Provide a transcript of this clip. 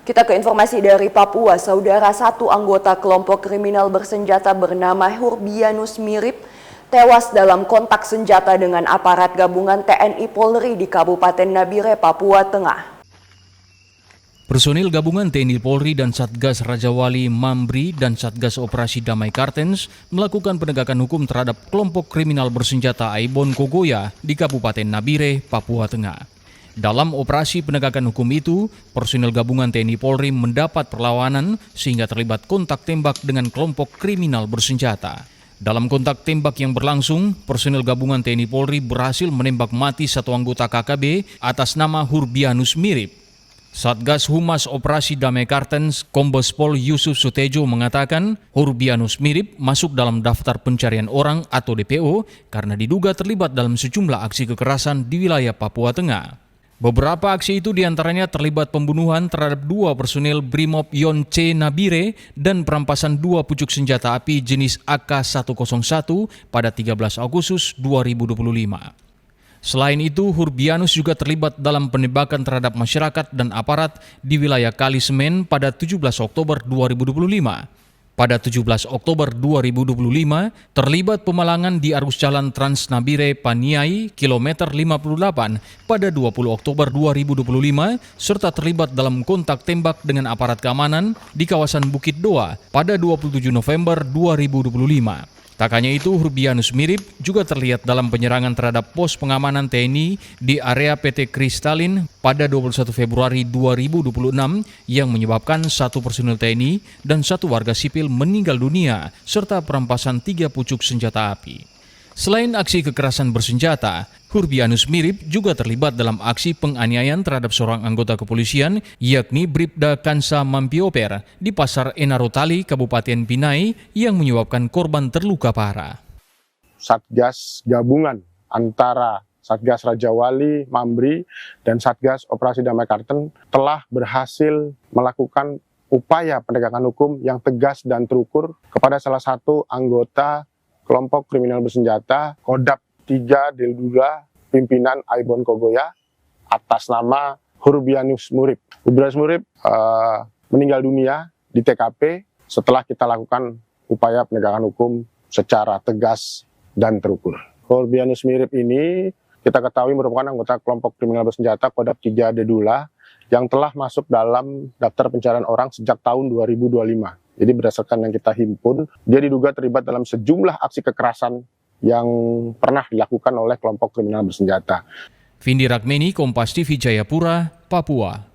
Kita ke informasi dari Papua. Saudara, satu anggota kelompok kriminal bersenjata bernama Hurbianus Mirip tewas dalam kontak senjata dengan aparat gabungan TNI Polri di Kabupaten Nabire, Papua Tengah. Personil gabungan TNI Polri dan Satgas Rajawali Mambri dan Satgas Operasi Damai Kartens melakukan penegakan hukum terhadap kelompok kriminal bersenjata Aibon Kogoya di Kabupaten Nabire, Papua Tengah. Dalam operasi penegakan hukum itu, personil gabungan TNI Polri mendapat perlawanan sehingga terlibat kontak tembak dengan kelompok kriminal bersenjata. Dalam kontak tembak yang berlangsung, personil gabungan TNI Polri berhasil menembak mati satu anggota KKB atas nama Hurbianus Mirip. Satgas Humas Operasi Damai Kartens, Kombes Pol Yusuf Sutejo mengatakan Hurbianus Mirip masuk dalam daftar pencarian orang atau DPO karena diduga terlibat dalam sejumlah aksi kekerasan di wilayah Papua Tengah. Beberapa aksi itu diantaranya terlibat pembunuhan terhadap dua personil Brimob Yon C Nabire dan perampasan dua pucuk senjata api jenis AK-101 pada 13 Agustus 2025. Selain itu, Hurbianus juga terlibat dalam penembakan terhadap masyarakat dan aparat di wilayah Kali Semen pada 17 Oktober 2025. Pada 17 Oktober 2025, terlibat pemalangan di arus jalan Trans Nabire Paniai kilometer 58 pada 20 Oktober 2025, serta terlibat dalam kontak tembak dengan aparat keamanan di kawasan Bukit Doa pada 27 November 2025. Tak hanya itu, Hurbianus Mirip juga terlihat dalam penyerangan terhadap pos pengamanan TNI di area PT Kristalin pada 21 Februari 2026 yang menyebabkan satu personil TNI dan satu warga sipil meninggal dunia serta perampasan 3 pucuk senjata api. Selain aksi kekerasan bersenjata, Hurbianus Mirip juga terlibat dalam aksi penganiayaan terhadap seorang anggota kepolisian, yakni Bribda Kansa Mampioper di Pasar Enarotali, Kabupaten Pinai, yang menyebabkan korban terluka parah. Satgas gabungan antara Satgas Rajawali, Mambri, dan Satgas Operasi Damai Kartens telah berhasil melakukan upaya penegakan hukum yang tegas dan terukur kepada salah satu anggota kelompok kriminal bersenjata Kodap 3 Delduga pimpinan Aibon Kogoya atas nama Hurbianus Mirip. Hurbianus Mirip meninggal dunia di TKP setelah kita lakukan upaya penegakan hukum secara tegas dan terukur. Hurbianus Mirip ini kita ketahui merupakan anggota kelompok kriminal bersenjata Kodap 3 Dedula yang telah masuk dalam daftar pencarian orang sejak tahun 2025. Jadi berdasarkan yang kita himpun, dia diduga terlibat dalam sejumlah aksi kekerasan yang pernah dilakukan oleh kelompok kriminal bersenjata. Vindi Rakmeni, Kompas TV Jayapura, Papua.